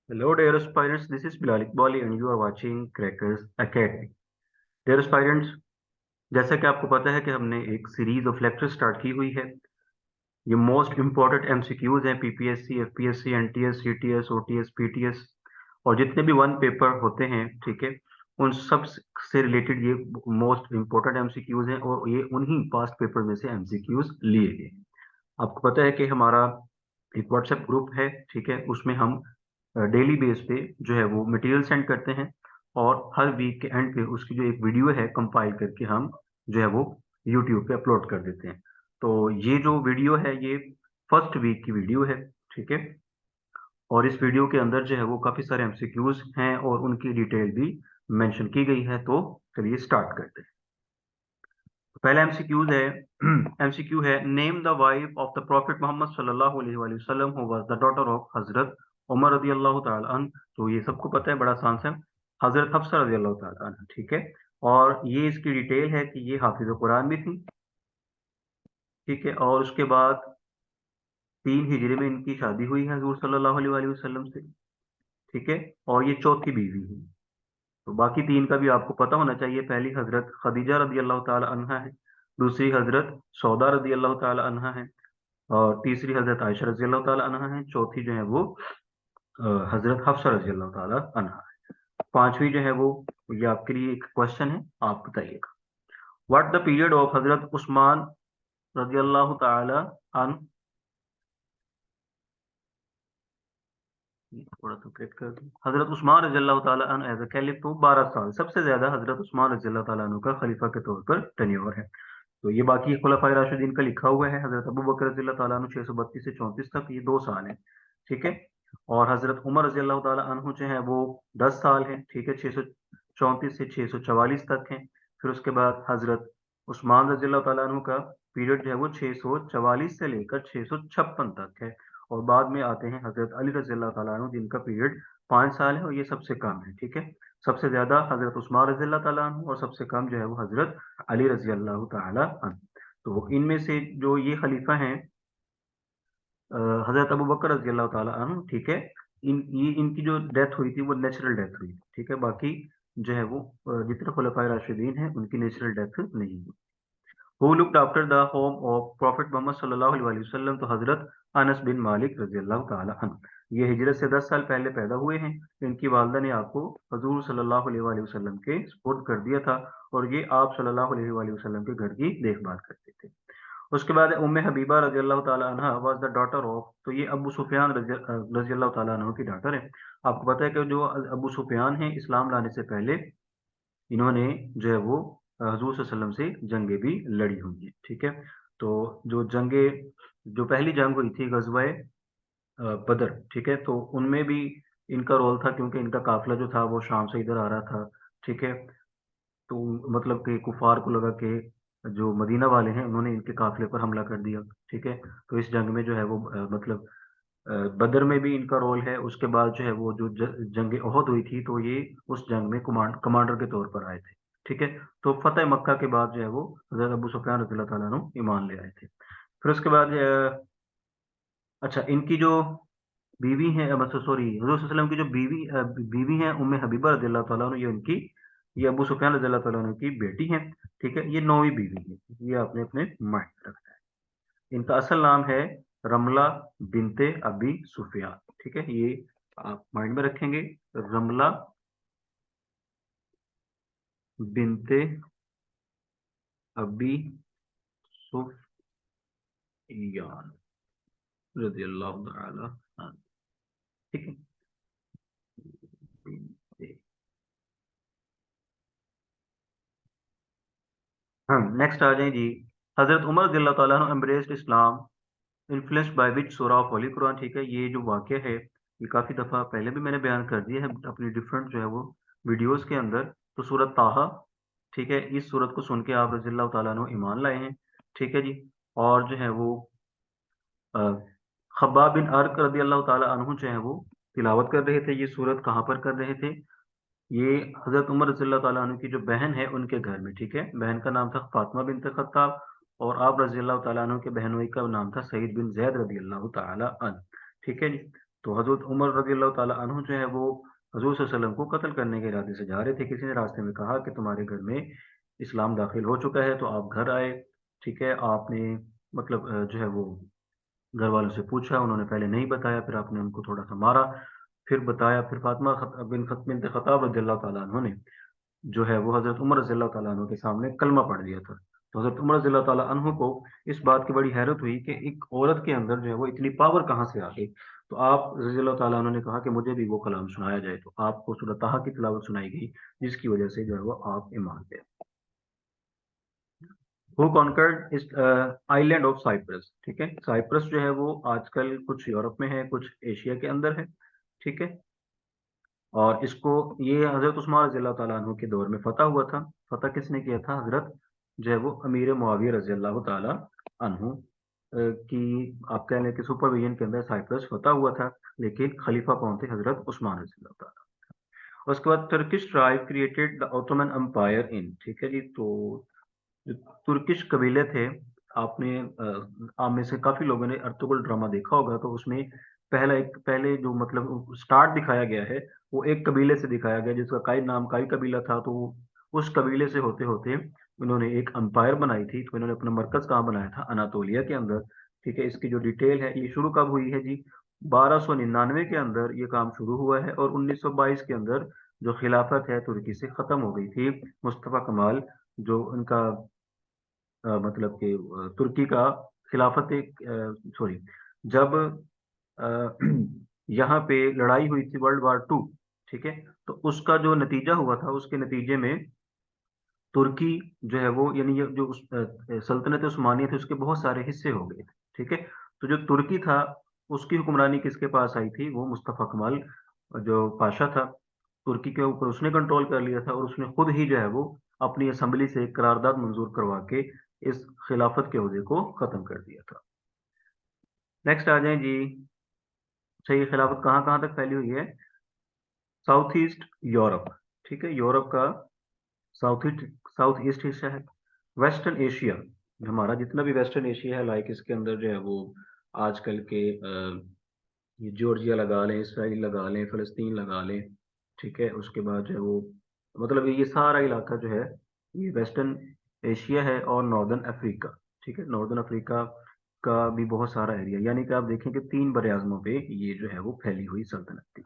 Hello, dear aspirants. This is Bilal Iqbali and you are watching Crackers Academy. Dear aspirants, जैसा कि आपको पता है कि हमने एक सीरीज ऑफ लेक्चर स्टार्ट की हुई है। ये मोस्ट इंपॉर्टेंट एमसीक्यूज हैं PPSC, FPSC, NTS, CTS, OTS, PTS और जितने भी वन पेपर होते हैं, ठीक है, उन सब से रिलेटेड ये मोस्ट इंपॉर्टेंट एमसीक्यूज हैं और ये उन्हीं पास्ट पेपर में से एमसीक्यूज लिए गए हैं। आपको पता है कि हमारा एक व्हाट्सएप ग्रुप है, ठीक है, उसमें हम डेली बेस पे जो है वो मटेरियल सेंड करते हैं और हर वीक के एंड पे उसकी जो एक वीडियो है कंपाइल करके हम जो है वो यूट्यूब पे अपलोड कर देते हैं। तो ये जो वीडियो है ये फर्स्ट वीक की वीडियो है, ठीक है, और इस वीडियो के अंदर जो है वो काफी सारे एमसीक्यूज हैं और उनकी डिटेल भी मेंशन की गई है। तो चलिए स्टार्ट करते हैं। पहला एमसीक्यूज है एमसीक्यू है, name the wife of the prophet Muhammad सल्लल्लाहु अलैहि वसल्लम who was the daughter of हजरत उमर रजी अल्लाह तआला अन्हु। तो ये सबको पता है, बड़ा आसान सा, हजरत हफ्सा रजी अल्लाह तआला अन्हा, ठीक है। और ये इसकी डिटेल है कि ये हाफिज कुरान भी थी, ठीक है, और उसके बाद 3 हिजरी में इनकी शादी हुई है हजूर सल्लल्लाहु अलैहि वसल्लम से, ठीक है, और ये चौथी बीवी है। तो बाकी तीन का भी आपको पता होना चाहिए। पहली हजरत खदीजा रदी अल्लाह तआला अन्हा है, दूसरी हजरत सौदा रदी अल्लाह तआला अन्हा है, और तीसरी हजरत आयशा रजी अल्लाह तआला अन्हा है, चौथी जो है वो हजरत हफ्सा रजी अल्लाह तआला अन्हा है। पांचवी जो है वो, ये आपके लिए एक क्वेश्चन है, आप बताइएगा। व्हाट द पीरियड ऑफ हजरत उस्मान रजी अल्लाह तआला अन, थोड़ा सा क्लिक कर दूं, हजरत उस्मान रजी अल्लाह तआला अन एज अ कैलिफ, तो 12 साल सबसे ज्यादा हजरत उस्मान रजी अल्लाह तआला अन्हु का खलीफा के तौर पर टेन्योर है। तो ये बाकी खुलफाए राशिदीन का लिखा हुआ है, हजरत अबू बकर रजी अल्लाह तआला अन्हु 632 से 34 तक, ये 2 साल है, ठीक है। और हजरत उमर रजी अल्लाह तआला अन्हु जो है वो 10 साल है, ठीक है, 634 से 644 तक है। फिर उसके बाद हजरत उस्मान रजी अल्लाह तआला अन्हु का पीरियड जो है वो 644 से लेकर 656 तक है। और बाद में आते हैं हजरत अली रजी अल्लाह तआला अन्हु, जिनका पीरियड 5 साल है और ये सबसे कम है, ठीक है। सबसे ज्यादा हजरत उस्मान रजी अल्लाह तआला अन्हु और सबसे कम जो है वो हजरत अली रजी अल्लाह तआला अन्हु। तो इनमें से जो ये खलीफा हैं, हजरत अबू बकर रजी अल्लाह तआला अन्हु, ठीक है, इनकी जो डेथ हुई थी वो नेचुरल डेथ हुई, ठीक है। बाकी जो है वो जितने खुलफाए राशिदीन हैं उनकी नेचुरल डेथ नहीं हुई। Who looked after the home of prophet Muhammad सल्लल्लाहु अलैहि वसल्लम, तो हजरत अनस बिन मालिक रजी अल्लाह तआला अन्हु। ये हिजरत से 10 साल पहले पैदा हुए हैं। इनकी वालदा ने आपको हजूर सल्लल्लाहु अलैहि वसल्लम के सुपुर्द कर दिया था और ये आप सल्लल्लाहु अलैहि वसल्लम के घर की देखभाल करते थे। उसके बाद उम्मे हबीबा रजी अल्लाह तआला अन्हा वाज द डॉटर ऑफ, तो ये अबू सुफियान रजी अल्लाह तआला अन्हु की डॉटर है। आपको पता है कि जो अबू सुफियान है, इस्लाम लाने से पहले इन्होंने जो है वो हजूर सल्लल्लाहु अलैहि वसल्लम से जंगे भी लड़ी हुई है, ठीक है। तो जो जंगे, जो पहली जंग हुई थी गजवाए बदर, ठीक है, तो उनमें भी इनका रोल था, क्योंकि इनका काफिला जो था वो शाम से इधर आ रहा था, ठीक है। तो मतलब कि कुफार को लगा कि जो मदीना वाले हैं उन्होंने इनके काफिले पर हमला कर दिया, ठीक है। तो इस जंग में जो है वो मतलब बदर में भी इनका रोल है। उसके बाद जो है वो जो जंग ओहद हुई थी, तो ये उस जंग में कमांडर के तौर पर आए थे, ठीक है। तो फतेह मक्का के बाद जो है वो हजरत अबू सुफयान रज़ी अल्लाह ताला अन्हु ईमान ले आए थे। फिर उसके बाद अच्छा, इनकी जो बीवी है, बस सॉरी, हजरत सल्लल्लाहु अलैहि वसल्लम की जो बीवी है उम्मे हबीबा रज़ी अल्लाह ताला अन्हु, ये उनकी, ये अबू सुफयान रज़ी अल्लाह ताला अन्हु की बेटी है, ठीक है। ये 9वीं बीवी है, ये आपने अपने माइंड में रखना है। इनका असल नाम है रमला बिनते अबी सुफियान, ठीक है, ये आप माइंड में रखेंगे, रमला बिनते अबी सुफियान रजी अल्लाह ताला अन्हा, ठीक है। बिनते, हाँ, नेक्स्ट आ जाए जी। हजरत उमर रजी अल्लाह ताला अन्हु embraced Islam influenced by which सूरा ऑफ होली कुरान, ठीक है। ये जो वाक्य है ये काफी दफा पहले भी मैंने बयान कर दिया है अपनी डिफरेंट जो है वो वीडियोस के अंदर। तो सूरत ताहा, ठीक है, इस सूरत को सुन के आप रजी अल्लाह तआला अन्हु ईमान लाए हैं, ठीक है जी। और जो है वो अ, खब्बाब बिन अर्क रजी अल्लाह तआला अन्हु जो है वो तिलावत कर रहे थे। ये सूरत कहाँ पर कर रहे थे? ये हजरत उमर रजी अल्लाह तआला अन्हु की जो बहन है उनके घर में, ठीक है। बहन का नाम था फातिमा बिनत खत्ताब और आप रजी अल्लाह तआला अन्हु के बहनोई का नाम था सईद बिन जैद रजी अल्लाह तआला अन्हु, ठीक है जी। तो हज़रत उमर रज़ियल्लाहु ताला अन्हु जो है वो हज़ूर सल्लल्लाहु अलैहि वसल्लम को कत्ल करने के इरादे से जा रहे थे। किसी ने रास्ते में कहा कि तुम्हारे घर में इस्लाम दाखिल हो चुका है, तो आप घर आए, ठीक है? आपने मतलब जो है वो घर वालों से पूछा, उन्होंने पहले नहीं बताया, फिर आपने उनको थोड़ा-सा मारा, फिर बताया, फिर फ़ातिमा बिन्त ख़त्ताब रज़ियल्लाहु ताला अन्हु ने जो है वो हज़रत उमर रज़ियल्लाहु ताला अन्हु के सामने कलमा पढ़ दिया था। तो हज़रत उमर रज़ियल्लाहु ताला अन्हु को इस बात की बड़ी हैरत हुई कि एक औरत के अंदर जो है वो इतनी पावर कहाँ से आ गई? तो आप रज़ियल्लाहु ताला अन्हु ने कहा कि मुझे भी वो कलाम सुनाया जाए, तो आपको सूरह ताहा की तिलावत सुनाई गई, जिसकी वजह से जो है वो आप ईमान ले आए। हू कॉन्कर्ड इस आइलैंड ऑफ साइप्रस, ठीक है? साइप्रस जो है वो आजकल कुछ यूरोप में है, कुछ एशिया के अंदर है, ठीक है? और इसको ये हज़रत उस्मान रज़ियल्लाहु ताला अन्हु के दौर में फ़तह हुआ था। फ़तह किसने किया था? हज़रत जो है वो अमीर मुआविया रज़ियल्लाहु ताला अन्हु की आप कह लें कि सुपरविज़न के अंदर साइप्रस फ़तह हुआ था, लेकिन खलीफ़ा कौन थे? हज़रत उस्मान रज़ियल्लाहु ताला। उसके बाद Turkish tribe created the Ottoman empire in, ठीक है जी? तो जो तुर्किश कबीले थे, आपने आप में से काफ़ी लोगों ने अर्तुगरुल ड्रामा देखा होगा, तो उसमें पहले जो मतलब स्टार्ट दिखाया गया है, वो एक कबीले से दिखाया गया जिसका काई कबीला था, तो उस कबीले से होते-होते उन्होंने एक एम्पायर बनाई थी, तो इन्होंने अपना मरकज़ कहाँ बनाया था? अनातोलिया के अंदर, ठीक है? इसकी जो डिटेल है, ये शुरू कब हुई है जी? 1299 के अंदर ये काम शुरू हुआ है और 1922 के अंदर जो खिलाफत है तुर्की से ख़त्म हो गई थी। मुस्तफ़ा कमाल जो उनका मतलब कि तुर्की का खिलाफत एक सॉरी जब अ, यहाँ पे लड़ाई हुई थी वर्ल्ड वॉर 2, ठीक है? तो उसका जो नतीजा हुआ था, उसके नतीजे में तुर्की जो है वो यानी ये जो सल्तनत उस्मानिया थी उसके बहुत सारे हिस्से हो गए थे, ठीक है? तो जो तुर्की था उसकी हुक्मरानी किसके पास आई थी? वो मुस्तफ़ा कमाल जो पाशा था, तुर्की के ऊपर उसने कंट्रोल कर लिया था और उसने खुद ही जो है वो अपनी असेंबली से एक करारदाद मंज़ूर करवा के इस खिलाफत के ओहदे को ख़त्म कर दिया था। नेक्स्ट आ जाएँ जी, अच्छा ये खिलाफत कहाँ-कहाँ तक फैली हुई है? साउथ ईस्ट यूरोप, ठीक है? यूरोप का साउथ ईस्ट हिस्सा है। वेस्टर्न एशिया, हमारा जितना भी वेस्टर्न एशिया है लाइक इसके अंदर जो है वो आजकल के ये जॉर्जिया लगा लें, इसराइल लगा लें, फ़लस्तीन लगा लें, ठीक है? उसके बाद जो है वो मतलब ये सारा इलाका जो है, ये वेस्टर्न एशिया है और नॉर्दर्न अफ्रीका, ठीक है? नॉर्दर्न अफ्रीका का भी बहुत सारा एरिया यानी कि आप देखें कि 3 बरे-आज़मों पे ये जो है वो फैली हुई सल्तनत थी,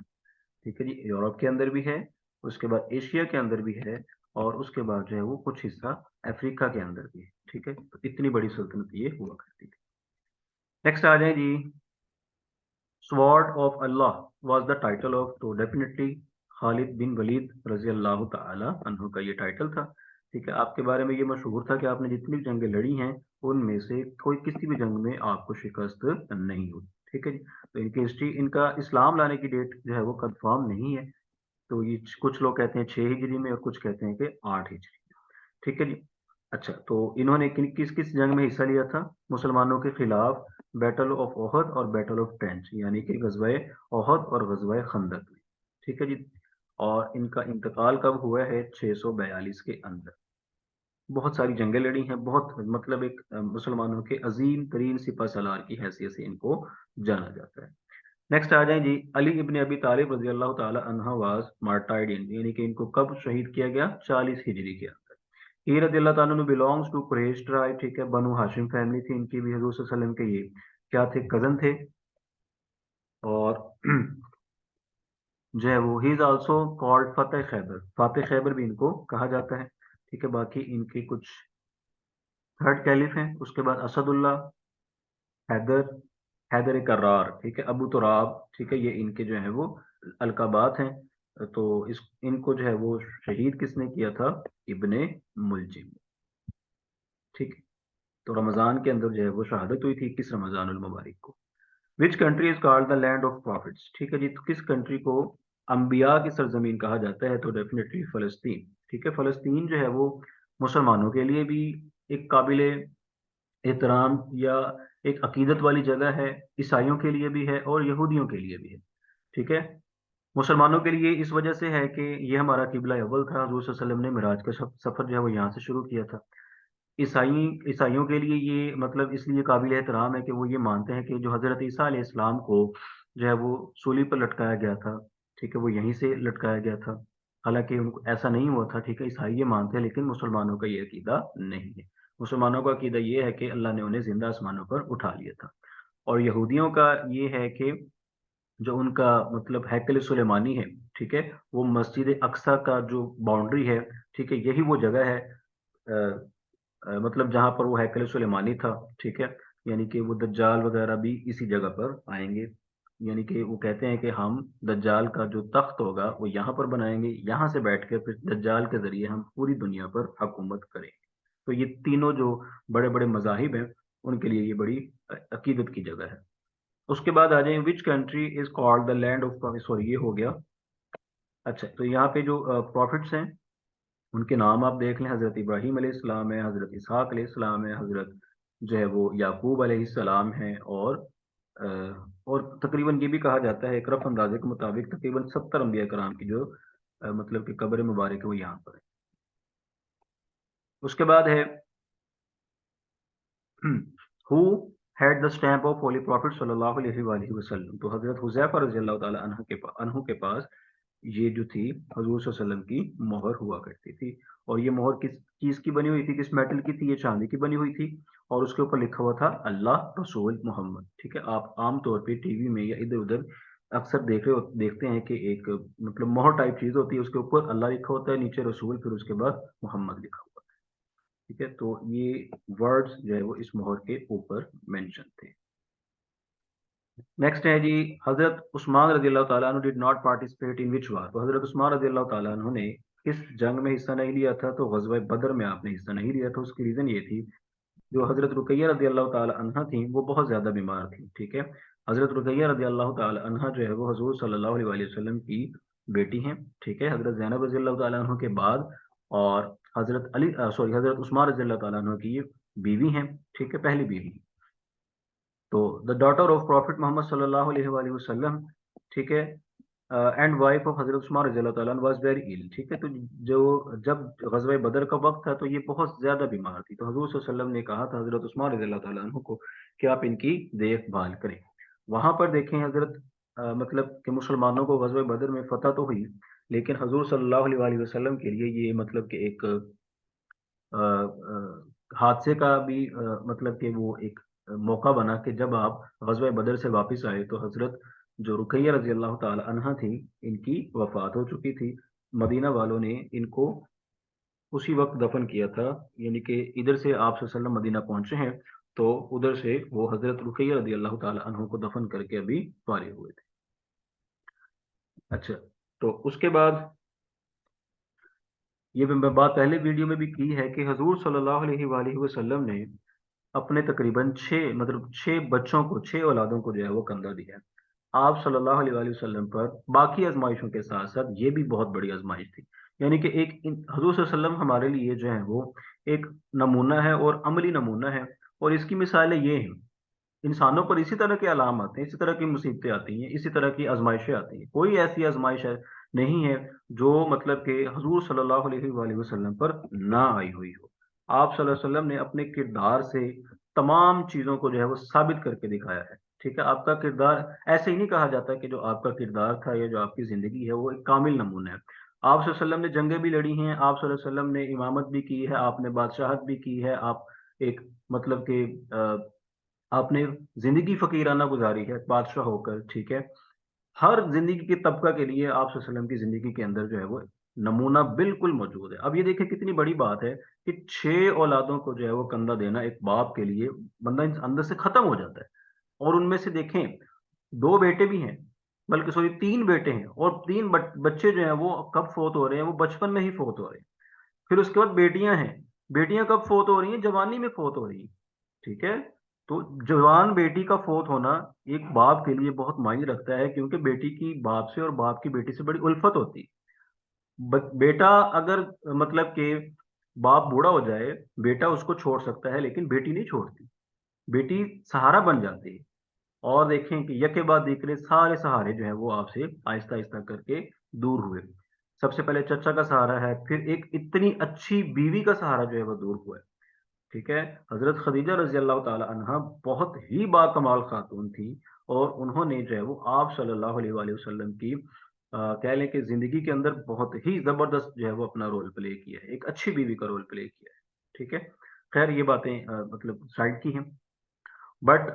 ठीक है जी? यूरोप के अंदर भी है, उसके बाद एशिया के अंदर भी है और उसके बाद जो है वो कुछ हिस्सा अफ्रीका के अंदर भी है, ठीक है? तो इतनी बड़ी सल्तनत ये हुआ करती थी। नेक्स्ट आ जाएँ जी, sword of Allah was the title of तो डेफिनिटली खालिद बिन वलीद रज़ियल्लाहु ताला अन्हु का ये टाइटल था, ठीक है? आपके बारे में ये मशहूर था कि आपने जितनी भी जंगें लड़ी हैं, उनमें से कोई किसी भी जंग में आपको शिकस्त नहीं हुई, ठीक है जी? तो इनकी हिस्ट्री इनका इस्लाम लाने की डेट जो है वो कन्फर्म नहीं है, तो ये कुछ लोग कहते हैं 6 हिजरी में और कुछ कहते हैं कि 8 हिजरी में, ठीक है जी? अच्छा, तो इन्होंने किस-किस जंग में हिस्सा लिया था? मुसलमानों के खिलाफ बैटल ऑफ ओहद और बैटल ऑफ ट्रेंच यानी कि ग़ज़वाए ओहद और ग़ज़वाए खंदक में, ठीक है जी? और इनका इंतकाल कब हुआ है? 642 के अंदर। बहुत सारी जंगें लड़ी हैं, बहुत मतलब एक मुसलमानों के अज़ीम तरीन सिपहसालार की हैसियत से इनको जाना जाता है। नेक्स्ट आ जाएँ जी, अली इब्न अबी तालिब रज़ियल्लाहु ताला अन्हु वाज़ मार्टायर्ड इन यानी कि इनको कब शहीद किया गया? 40 हिजरी के अंदर। ही रज़ियल्लाहु ताला अन्हु बिलॉन्ग्स टू कुरैश ट्राइब, ठीक है? बनु हाशिम फैमिली थी इनकी भी हज़ूर सल्लल्लाहु अलैहि वसल्लम के ये क्या थे? कज़न थे और जो है वो ही इज़ आल्सो कॉल्ड फ़तेह खैबर, फ़ातेह खैबर भी इनको कहा जाता है, ठीक है? बाकी इनके कुछ थर्ड कैलिफ हैं, उसके बाद असदुल्लाह, हैदर, हैदर कर्रार, ठीक है? अबू तुराब, ठीक है? ये इनके जो हैं वो अलक़ाबात हैं। तो इस इनको जो है वो शहीद किसने किया था? इब्ने मुलजिम, ठीक है? तो रमज़ान के अंदर जो है वो शहादत हुई थी 21 रमज़ानुल मुबारक को। Which country is called the land of profits, ठीक है जी? तो किस कंट्री को अंबिया की सरज़मीन कहा जाता है? तो डेफ़िनिटली फ़लस्तीन, ठीक है? फ़लस्तीन जो है वो मुसलमानों के लिए भी एक काबिले एहतराम या एक अकीदत वाली जगह है, ईसाइयों के लिए भी है और यहूदियों के लिए भी है, ठीक है? मुसलमानों के लिए इस वजह से है कि ये हमारा किबला अव्वल था, हज़ूर सल्लल्लाहु अलैहि वसल्लम ने मिराज का सफ़र जो है वो यहाँ से शुरू किया था। ईसाइयों के लिए ये मतलब इसलिए काबिल एहतराम है कि वो ये मानते हैं कि जो हज़रत ईसा अलैहिस्सलाम को जो है वो सूली पर लटकाया गया था, ठीक है, वो यहीं से लटकाया गया था। हालांकि उनको ऐसा नहीं हुआ था, ठीक है, ईसाई ये मानते हैं, लेकिन मुसलमानों का ये अकीदा नहीं है। मुसलमानों का अकीदा ये है कि अल्लाह ने उन्हें जिंदा आसमानों पर उठा लिया था। और यहूदियों का ये है कि जो उनका मतलब हैकल सुलेमानी है, ठीक है, वो मस्जिद अक्सा का जो बाउंड्री है, ठीक है, यही वो जगह है, मतलब जहाँ पर वो हैकल सुलेमानी था, ठीक है। यानी कि वो दज्जाल वगैरह भी इसी जगह पर आएंगे। यानी कि वो कहते हैं कि हम दज्जाल का जो तख्त होगा वो यहाँ पर बनाएंगे, यहाँ से बैठ के फिर दज्जाल के जरिए हम पूरी दुनिया पर हुकूमत करेंगे। तो ये तीनों जो बड़े बड़े मजाहिब हैं, उनके लिए ये बड़ी अकीदत की जगह है। उसके बाद आ जाए, which country is called the land of, sorry ये हो गया। अच्छा, तो यहाँ पे जो प्रॉफिट्स हैं उनके नाम आप देख लें, हजरत इब्राहीम अलैहिस्सलाम है, हजरत इसहाक अलैहिस्सलाम है, हजरत जो है वो याकूब अलैहिस्सलाम है, अ, और तकरीबन ये भी कहा जाता है एक रफ अंदाजे के मुताबिक तकरीबन 70 अम्बिया कराम की जो मतलब कि कब्र मुबारक है वो यहाँ पर है। उसके बाद है who had the stamp of holy prophet सल्लल्लाहु अलैहि वसल्लम। तो हजरत हुजैफा रजी अल्लाह ताला अन्हु के पास ये जो थी हजूर सल्लल्लाहु अलैहि वसल्लम की मोहर हुआ करती थी। और ये मोहर किस चीज की बनी हुई थी, किस मेटल की थी? ये चांदी की बनी हुई थी। और उसके ऊपर लिखा हुआ था अल्लाह रसूल मोहम्मद, ठीक है। आप आम तौर पे टीवी में या इधर उधर अक्सर देखते हैं कि एक मतलब मोहर टाइप चीज होती है, उसके ऊपर अल्लाह लिखा होता है, नीचे रसूल, फिर उसके बाद मोहम्मद लिखा हुआ है, ठीक है। तो ये वर्ड्स जो है वो इस मोहर के ऊपर मेंशन थे। नेक्स्ट है जी, हजरत उस्मान रजी अल्लाह तआला अन्हु डिड नॉट पार्टिसिपेट इन विच वार। तो हजरत उस्मान रजी अल्लाह तआला अन्हु ने किस जंग में हिस्सा नहीं लिया था? तो गज़वा बदर में आपने हिस्सा नहीं लिया था। उसकी रीजन ये थी, जो हजरत रुकैया रजी अल्लाह तआला अन्हा थी वो बहुत ज्यादा बीमार थी, ठीक है। हजरत रुकैया रजी अल्लाह तआला अन्हा जो है वो हजूर सल्लल्लाहु अलैहि वसल्लम की बेटी हैं, ठीक है, हजरत ज़ैनब रजी अल्लाह तआला अन्हा के बाद। और हजरत उस्मान रजी अल्लाह तआला अन्हा की ये बीवी हैं, ठीक है, पहली बीवी। तो the daughter of prophet Muhammad सल्लल्लाहु अलैहि वसल्लम, ठीक है, एंड वाइफ ऑफ हजरत उस्मान रज़ियल्लाहु ताला अन्हु वाज वेरी इल, ठीक है। तो जो जब गज़वा बदर का वक्त था तो ये बहुत ज्यादा बीमार थी। तो हजूर सल्लल्लाहु अलैहि वसल्लम ने कहा था हजरत उस्मान रज़ियल्लाहु ताला अन्हु को कि आप इनकी देखभाल करें। वहां पर देखें हजरत मतलब कि मुसलमानों को गज़वा बदर में फतह तो हुई, लेकिन हजूर सल्लल्लाहु अलैहि वसल्लम के लिए ये मतलब कि एक हादसे का भी मतलब कि वो एक मौका बना कि जब आप ग़ज़वा बदर से वापस आए तो हज़रत जो रुकैया रज़ी अल्लाह ताला अन्हा थी, इनकी वफ़ात हो चुकी थी। मदीना वालों ने इनको उसी वक़्त दफ़न किया था, यानी कि इधर से आप सल्लल्लाहु अलैहि वसल्लम मदीना पहुँचे हैं, तो उधर से वो हज़रत रुकैया रज़ी अल्लाह ताला अन्हा को दफ़न करके अभी फ़ारिग़ हुए थे। अच्छा, तो उसके बाद ये भी मैं बात पहले वीडियो में भी की है कि हज़ूर सल्लल्लाहु अलैहि वसल्लम ने अपने तकरीबन 6 मतलब 6 बच्चों को, 6 औलादों को जो है वो कंधा दिया है। आप सल्लल्लाहु अलैहि वसल्लम पर बाकी आज़माइशों के साथ-साथ ये भी बहुत बड़ी आज़माइश थी। यानी कि एक इन हज़ूर सल्लल्लाहु अलैहि वसल्लम हमारे लिए जो है वो एक नमूना है और अमली नमूना है। और इसकी मिसालें ये हैं, इंसानों पर इसी तरह के अलाम आते हैं, इसी तरह की मुसीबतें आती हैं, इसी तरह की आज़माइशें आती हैं। कोई ऐसी आज़माइश है नहीं है जो मतलब कि हज़ूर सल्लल्लाहु अलैहि वसल्लम पर ना आई हुई हो। आप सल्लल्लाहु अलैहि वसल्लम ने अपने किरदार से तमाम चीज़ों को जो है वो साबित करके दिखाया है। ठीक है? आपका किरदार ऐसे ही नहीं कहा जाता कि जो आपका किरदार था या जो आपकी ज़िंदगी है वो एक कामिल नमूना है। आप सल्लल्लाहु अलैहि वसल्लम ने जंगें भी लड़ी हैं, आप सल्लल्लाहु अलैहि वसल्लम ने इमामत भी की है, आपने बादशाहत भी की है, आप एक मतलब कि आपने ज़िंदगी फ़कीराना गुज़ारी है बादशाह होकर, ठीक है? हर ज़िंदगी के तबका के लिए आप सल्लल्लाहु अलैहि वसल्लम की ज़िंदगी के अंदर जो है वो नमूना बिल्कुल मौजूद है। अब ये देखिए कितनी बड़ी बात है कि 6 औलादों को जो है वो कंधा देना एक बाप के लिए बंदा अंदर से ख़त्म हो जाता है। और उनमें से देखें 2 बेटे भी हैं, बल्कि सॉरी 3 बेटे हैं और 3 बच्चे जो हैं वो कब फ़ौत हो रहे हैं, वो बचपन में ही फ़ौत हो रहे हैं। फिर उसके बाद बेटियाँ हैं, बेटियाँ कब फ़ौत हो रही हैं? जवानी में फ़ौत हो रही हैं। ठीक है? तो जवान बेटी का फ़ौत होना एक बाप के लिए बहुत मायने रखता है, क्योंकि बेटी की बाप से और बाप की बेटी से बड़ी उल्फत होती है। बेटा अगर मतलब कि बाप बूढ़ा हो जाए, बेटा उसको छोड़ सकता है लेकिन बेटी नहीं छोड़ती। बेटी सहारा बन जाती है। और देखें कि यके बाद दीकरे सारे सहारे जो हैं वो आपसे आहिस्ता-आहिस्ता करके दूर हुए। सबसे पहले चचा का सहारा है, फिर एक इतनी अच्छी बीवी का सहारा जो है वो दूर हुआ है। ठीक है? हज़रत ख़दीजा रज़ी अल्लाह ताला अन्हा बहुत ही बाकमाल ख़ातून थी। और उन्होंने जो है वो आप सल्लल्लाहु अलैहि वसल्लम की कह लें कि ज़िंदगी के अंदर बहुत ही ज़बरदस्त जो है वो अपना रोल प्ले किया है, एक अच्छी बीवी का रोल प्ले किया है, ठीक है? ख़ैर ये बातें मतलब साइड की हैं, बट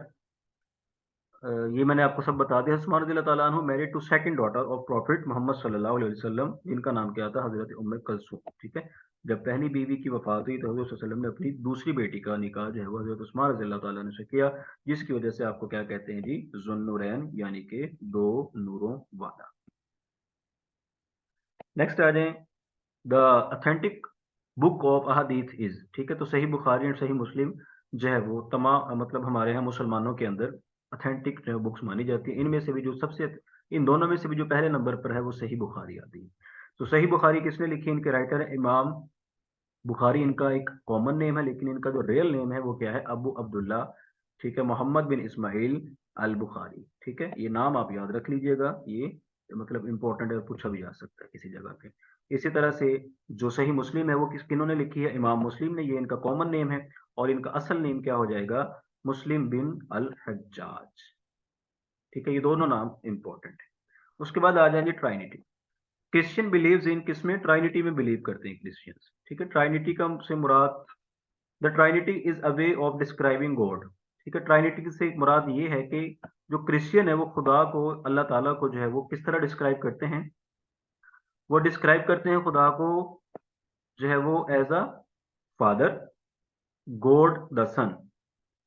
ये मैंने आपको सब बता दिया। उस्मान रज़ियल्लाहु ताला अन्हु married to second daughter of prophet Muhammad सल्लल्लाहु अलैहि वसल्लम, जिनका नाम क्या था? हज़रत उम्मे कुलसूम, ठीक है? जब पहली बीवी की वफ़ात हुई तो हज़रत सल्लल्लाहु अलैहि वसल्लम ने अपनी दूसरी बेटी का निकाह जो है वो हज़रत उस्मान रज़ियल्लाहु ताला अन्हु से किया, जिसकी वजह से आपको क्या कहते हैं जी? ज़ुन्नूरैन, यानी कि 2 नूरों वाला। नेक्स्ट आ जाएँ, the authentic book of ahadith is, ठीक है? तो सही बुखारी और सही मुस्लिम जो है वो मतलब हमारे यहाँ मुसलमानों के अंदर ऑथेंटिक जो है बुक्स मानी जाती हैं। इनमें से भी जो सबसे इन दोनों में से भी जो पहले नंबर पर है वो सही बुखारी आती है। तो सही बुखारी किसने लिखी? इनके राइटर हैं इमाम बुखारी। इनका एक कॉमन नेम है, लेकिन इनका जो रियल नेम है वो क्या है? अबू अब्दुल्ला, ठीक है? मोहम्मद बिन इस्माइल अल बुखारी, ठीक है? ये नाम आप याद रख लीजिएगा, ये मतलब इम्पोर्टेंट है, पूछा भी जा सकता है किसी जगह पे। इसी तरह से जो सही मुस्लिम है वो किन्होंने लिखी है? इमाम मुस्लिम ने, ये इनका कॉमन नेम है, और इनका असल नेम क्या हो जाएगा? मुस्लिम बिन अल हज्जाज, ठीक है? ये दोनों नाम इम्पोर्टेंट है। उसके बाद आ जाएंगे ट्राइनिटी। क्रिश्चियन बिलीव्स इन, किसमें? ट्राइनिटी में बिलीव करते हैं क्रिश्चियंस, ठीक है? ट्राइनिटी का से मुराद, the trinity is a way of describing God, ठीक है? ट्राइनिटी से मुराद ये है कि जो क्रिश्चियन है वो खुदा को, अल्लाह ताला को जो है वो किस तरह डिस्क्राइब करते हैं? वो डिस्क्राइब करते हैं खुदा को जो है वो as a father, God the son,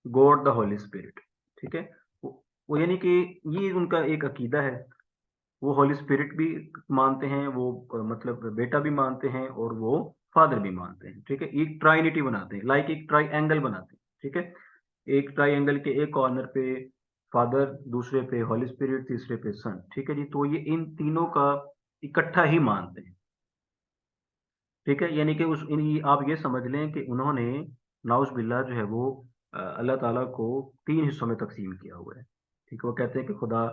God the holy spirit, ठीक है? वो यानी कि ये उनका एक अकीदा है। वो होली स्पिरिट भी मानते हैं, वो मतलब बेटा भी मानते हैं, और वो फादर भी मानते हैं, ठीक है? एक ट्राइनिटी बनाते हैं, लाइक एक ट्राइएंगल बनाते हैं, ठीक है? एक ट्राइएंगल के एक कॉर्नर पे फादर, दूसरे पे होली स्पिरिट, तीसरे पे सन, ठीक है जी? तो ये इन तीनों का इकट्ठा ही मानते हैं, ठीक है? यानी कि आप ये समझ लें कि उन्होंने नाउज़ बिल्लाह जो है वो अल्लाह ताला को 3 हिस्सों में तक़सीम किया हुआ है, ठीक है? वो कहते हैं कि खुदा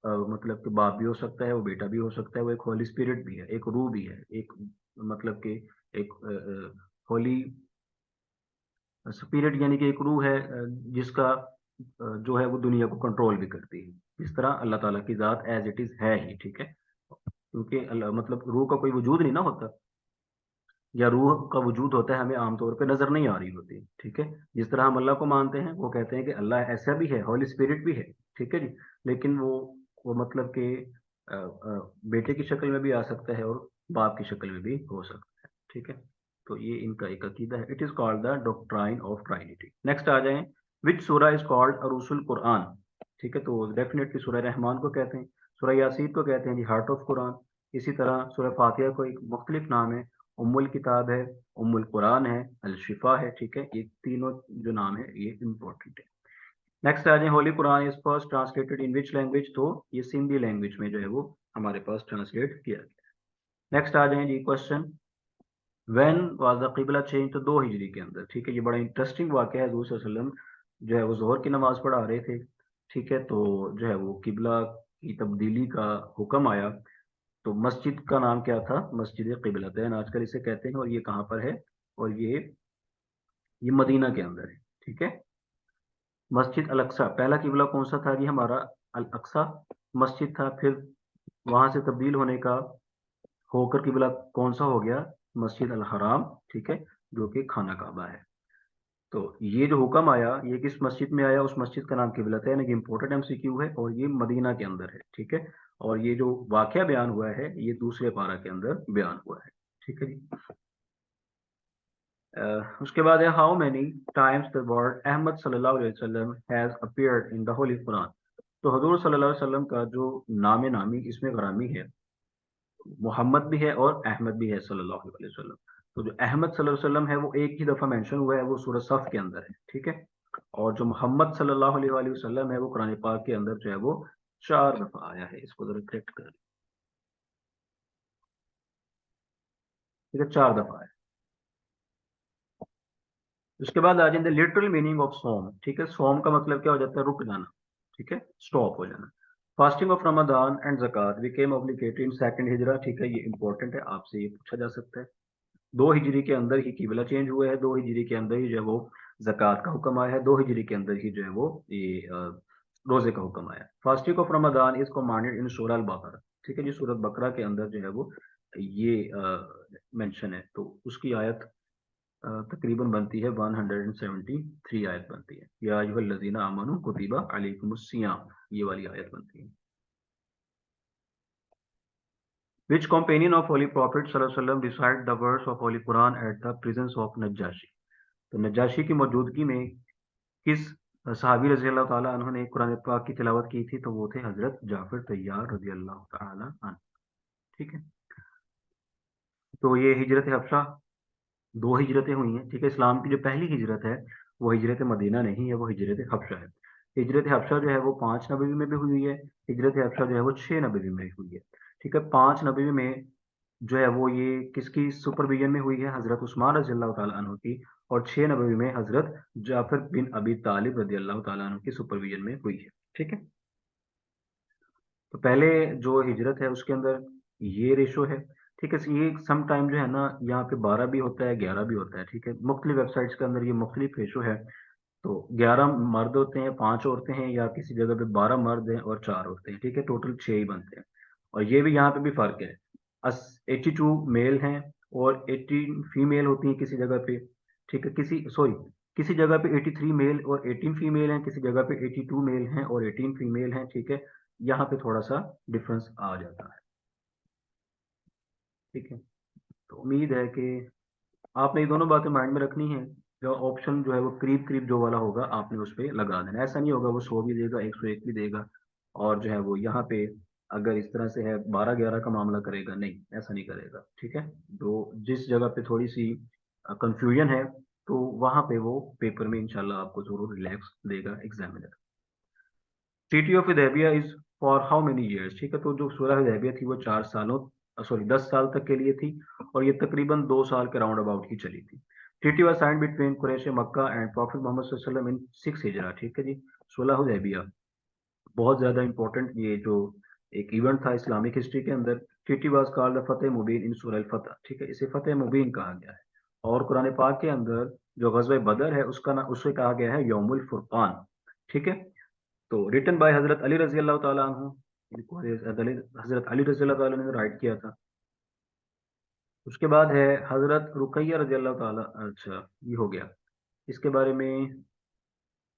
मतलब कि बाप भी हो सकता है, वो बेटा भी हो सकता है, वो एक होली स्पिरिट भी है, एक रूह भी है, एक मतलब कि एक होली स्पिरिट यानी कि एक रूह है, जिसका जो है वो दुनिया को कंट्रोल भी करती है। इस तरह अल्लाह ताला की ज़ात एज़ इट इज़ है ही, ठीक है? क्योंकि मतलब रूह का कोई वजूद नहीं ना होता, या रूह का वजूद होता है, हमें आमतौर पे नज़र नहीं आ रही होती, ठीक है? जिस तरह हम अल्लाह को मानते हैं, वो कहते हैं कि अल्लाह ऐसा भी है, होली स्पिरिट भी है, ठीक है जी? लेकिन वो मतलब कि बेटे की शक्ल में भी आ सकता है और बाप की शक्ल में भी हो सकता है, ठीक है? तो ये इनका एक अकीदा है। It is called the doctrine of trinity. Next आ जाएँ, व्हिच सूरा इज़ कॉल्ड अरूसुल कुरान, ठीक है? तो डेफिनिटली सूरह रहमान को कहते हैं, सूरह यासीन को कहते हैं जी हार्ट ऑफ कुरान। इसी तरह सूरह फातिहा को एक मुख्तलिफ नाम है, उम्मुल किताब है, उम्मुल कुरान है, अल शिफा है, ठीक है? ये तीनों जो नाम है ये इम्पोर्टेंट है। नेक्स्ट आ जाए, Holi Quran is first translated in which language? तो ये सिंधी लैंग्वेज में जो है वो हमारे पास ट्रांसलेट किया गया। नेक्स्ट आ जाए जी क्वेश्चन, व्हेन वाज द किबला चेंज? तो 2 हिजरी के अंदर, ठीक है? ये बड़ा इंटरेस्टिंग वाकया है। हज़ूर सल्लल्लाहु अलैहि वसल्लम जो है वो ज़ोहर की नमाज़ पढ़ा रहे थे, ठीक है? तो जो है वो किबला की तब्दीली का हुक्म आया, तो मस्जिद का नाम क्या था? मस्जिद क़िबलतैन आजकल इसे कहते हैं, और ये कहाँ पर है? और ये मदीना के अंदर है, ठीक है? मस्जिद अल अक्सा, पहला किबला कौन-सा था जी हमारा? अल अक्सा मस्जिद था, फिर वहाँ से तब्दील होने का होकर किबला कौन-सा हो गया? मस्जिद अल हराम, ठीक है? जो कि खाना काबा है। तो ये जो हुक्म आया, ये किस मस्जिद में आया? उस मस्जिद का नाम किबलतैन है, ये इम्पोर्टेंट एमसीक्यू है, और ये मदीना के अंदर है, ठीक है? और ये जो वाकया बयान हुआ है, ये दूसरे पारा के अंदर बयान हुआ है, ठीक है जी? उसके बाद है, how many times the word Ahmad सल्लल्लाहु अलैहि वसल्लम has appeared in the holy Quran? तो हजूर सल्लल्लाहु अलैहि वसल्लम का जो नाम नामी इसमें गरामी है, मोहम्मद भी है और अहमद भी है सल्लल्लाहु अलैहि वसल्लम। तो जो अहमद सल्लल्लाहु अलैहि वसल्लम है वो एक ही दफ़ा मेंशन हुआ है, वो सूरह सफ के अंदर है, ठीक है? और जो मोहम्मद सल्लल्लाहु अलैहि वसल्लम है वो कुरान पाक के अंदर जो है वो 4 दफ़ा आया है। इसको ज़रा करेक्ट कर लें, ठीक है? 4 दफ़ा है। उसके बाद आ जाएंगे लिटरल मीनिंग ऑफ सोम, ठीक है? सोम का मतलब क्या हो जाता है? रुक जाना, ठीक है? स्टॉप हो जाना। Fasting of Ramzan and zakat became obligatory in second Hijra, ठीक है? ये इंपॉर्टेंट है, आपसे ये पूछा जा सकता है। 2 हिजरी के अंदर ही किबला चेंज हुआ है, 2 हिजरी के अंदर ही जो है वो ज़कात का हुक्म आया है, 2 हिजरी के अंदर ही जो है वो ये रोजे का हुक्म आया। Fasting of Ramzan is commanded in surah Al-Baqarah, ठीक है जी, सूरह बकरा के अंदर जो है वो ये मेंशन है। तो उसकी आयत तकरीबन बनती है 173 आयत बनती है। या अय्युहल्लज़ीना आमनू कुतिबा अलैकुमुस सियाम, ये वाली आयत बनती है। Which companion of Holy Prophet सल्लल्लाहु अलैहि वसल्लम recite the verse of Holy Quran at the presence of नज्जाशी? तो नज्जाशी की मौजूदगी में किस सहाबी रजी अल्लाह ताला अन्हु ने कुरान पाक की तिलावत की थी? तो वो थे हजरत जाफर तैयार रजी अल्लाह ताला अन्हु, ठीक है। तो ये हिजरत हफ्सा, दो हिजरतें हुई हैं, ठीक है। इस्लाम की जो पहली हिजरत है वो हिजरत मदीना नहीं है, वो हिजरत हफ्सा है। हिजरत हफ्सा जो है वो 5 नबवी में भी हुई है, हिजरत हफ्सा जो है वो 6 नबवी में हुई है, ठीक है। 5 नबवी में जो है वो ये किसकी सुपरविजन में हुई है? हजरत उस्मान रजी अल्लाह ताला अन्हु की। और 6 नबवी में हजरत जाफर बिन अबी तालिब रजी अल्लाह ताला अन्हु की सुपरविजन में हुई है, ठीक है। तो पहले जो हिजरत है उसके अंदर ये रेशो है, ठीक है। ये सम टाइम जो है ना यहाँ पे 12 भी होता है, 11 भी होता है, ठीक है। मुख्तलिफ वेबसाइट्स के अंदर ये मुख्तलिफ रेशो है। तो 11 मर्द होते हैं, 5 औरतें हैं, या किसी जगह पे 12 मर्द हैं और 4 औरतें हैं, ठीक है। टोटल 6 ही बनते हैं। और ये भी यहाँ पे भी फर्क है, 82 मेल हैं और 18 फीमेल होती हैं किसी जगह पे, ठीक है। किसी जगह पे 83 मेल और 18 फीमेल हैं, किसी जगह पे 82 मेल हैं और 18 फीमेल हैं, ठीक है। यहाँ पे थोड़ा सा डिफरेंस आ जाता है, ठीक है। तो उम्मीद है कि आपने ये दोनों बातें माइंड में रखनी है। जो ऑप्शन जो है वो करीब करीब जो वाला होगा आपने उस पर लगा देना। ऐसा नहीं होगा वो 100 भी देगा, 101 भी देगा, और जो है वो यहाँ पे अगर इस तरह से है 12-11 का मामला करेगा, नहीं, ऐसा नहीं करेगा, ठीक है। तो जिस जगह पे थोड़ी सी कंफ्यूजन है तो वहां पे वो पेपर में इंशाल्लाह आपको जरूर रिलैक्स देगा examiner. Treaty of Hudaybiyyah is for how many years, ठीक है। तो जो सुलह हुदैबिया थी वो 4 सालों, सॉरी 10 साल तक के लिए थी, और ये तकरीबन 2 साल के राउंड अबाउट ही चली थी। Treaty was signed between Quraysh Mecca and prophet Muhammad सल्लल्लाहु अलैहि वसल्लम इन 6 हिजरा, ठीक है जी। सुलह हुदैबिया बहुत ज्यादा इंपॉर्टेंट ये जो एक इवेंट था इस्लामिक हिस्ट्री के अंदर। ट्रीटी वाज कॉल्ड द फतेह मुबीन इन सूरह अल-फतह, ठीक है। इसे फतेह मुबीन कहा गया है। और कुरान पाक के अंदर जो गज़वा बदर है उसका नाम उसे कहा गया है यौमुल फुरकान, ठीक है। तो रिटन बाय हजरत अली रजी अल्लाह ताला अन्हु, इनको हजरत अली रजी अल्लाह ताला ने राइट किया था। उसके बाद है हजरत रुकैया रजी अल्लाह ताला, अच्छा ये हो गया। इसके बारे में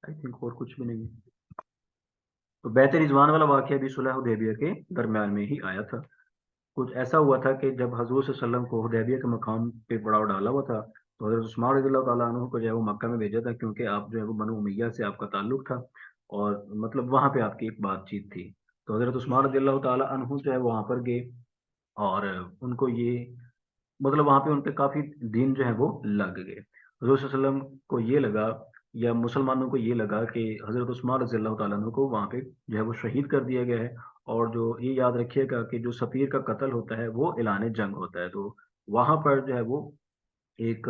आई थिंक और कुछ भी नहीं है। तो बैत रिजवान वाला वाकया भी सुलह हुदैबिया के दरमियान में ही आया था। कुछ ऐसा हुआ था कि जब हजूर सल्लल्लाहु अलैहि वसल्लम को हुदैबिया के मकाम पे पड़ाव डाला हुआ था, तो हजरत उस्मान रज़ी अल्लाह ताला अन्हु को जो है वो मक्का में भेजा था, क्योंकि आप जो है वो बनु उमैया से आपका ताल्लुक था, और मतलब वहां पे आपकी एक बातचीत थी। तो हजरत उस्मान रज़ी अल्लाह ताला अन्हु जो है वहां पर गए, और उनको ये मतलब वहां पे उनके काफी दिन जो है वो लग गए। हजरत सल्लल्लाहु अलैहि वसल्लम को ये लगा, या मुसलमानों को ये लगा कि हजरत उस्मान रज़ी अल्लाह ताला अन्हु को वहां पे जो है वो शहीद कर दिया गया है। और जो ये याद रखिएगा कि जो सफीर का कत्ल होता है वो ऐलान जंग होता है। तो वहां पर जो है वो एक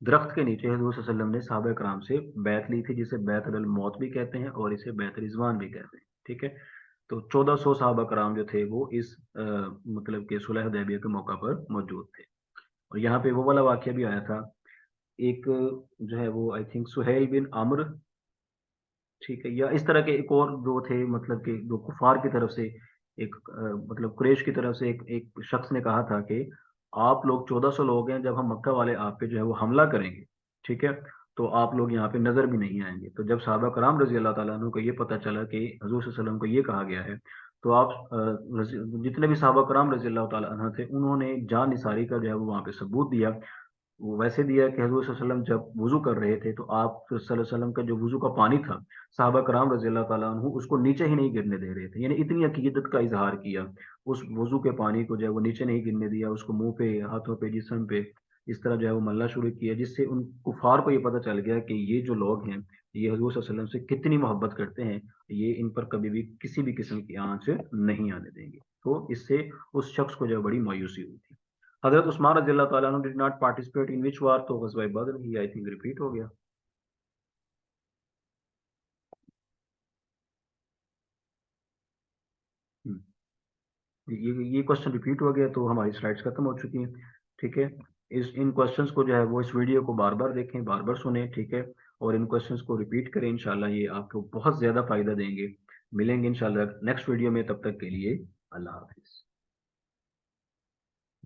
दरख्त के नीचे हजूर सल्लल्लाहु अलैहि वसल्लम ने सहाबा कराम से बैत ली थी, जिसे बैत अल मौत भी कहते हैं और इसे बैत रिजवान भी कहते हैं, ठीक है। तो 1400 सहाबा कराम जो थे वो इस मतलब के सुलह हुदैबिया के मौका पर मौजूद थे। और यहाँ पे वो वाला वाकया भी आया था, एक जो है वो आई थिंक सुहेल बिन अम्र, ठीक है, या इस तरह के एक और जो थे, मतलब कि जो कुफार की तरफ से एक मतलब कुरैश की तरफ से एक शख्स ने कहा था कि आप लोग 1400 लोग हैं, जब हम मक्का वाले आप पे जो है वो हमला करेंगे, ठीक है, तो आप लोग यहाँ पे नजर भी नहीं आएंगे। तो जब साहबा कराम रजी अल्लाह ताला अन्हु को ये पता चला कि हजूर सल्लल्लाहु अलैहि वसल्लम को ये कहा गया है, तो आप जितने भी साहबा कराम रजी अल्लाह ताला अन्हु थे उन्होंने जान निसारी का जो है वो वहाँ पे सबूत दिया। वो वैसे दिया कि हजूर सल्लल्लाहु अलैहि वसल्लम जब वुजू कर रहे थे तो आप सल्लल्लाहु अलैहि वसल्लम का जो वुजू का पानी था, साहबा कराम रजी अल्लाह ताला अन्हु उसको नीचे ही नहीं गिरने दे रहे थे, यानी इतनी अकीदत का इजहार किया। उस वुजू के पानी को जो है वो नीचे नहीं गिरने दिया, उसको मुंह पे, हाथों पे, जिस्म पे इस तरह जो है वो मलना शुरू किया, जिससे उन कुफार को ये पता चल गया कि ये जो लोग हैं ये हजूर सल्लल्लाहु अलैहि वसल्लम से कितनी मोहब्बत करते हैं, ये इन पर कभी भी किसी भी किस्म की आंच नहीं आने देंगे। तो इससे उस शख्स को जो है बड़ी मायूसी हुई थी। हजरत उस्मान रजी अल्लाह ताला डिड नॉट पार्टिसिपेट इन विच वार, तो गज़वा बदर ही आई थिंक रिपीट हो गया। हम्म, ये क्वेश्चन रिपीट हो गया, तो हमारी स्लाइड्स खत्म हो चुकी हैं, ठीक है। इस इन क्वेश्चंस को जो है वो इस वीडियो को बार बार देखें, बार बार सुने, ठीक है, और इन क्वेश्चंस को रिपीट करें, इंशाल्लाह ये आपको बहुत ज़्यादा फ़ायदा देंगे। मिलेंगे इंशाल्लाह नेक्स्ट वीडियो में, तब तक के लिए अल्लाह हाफिज।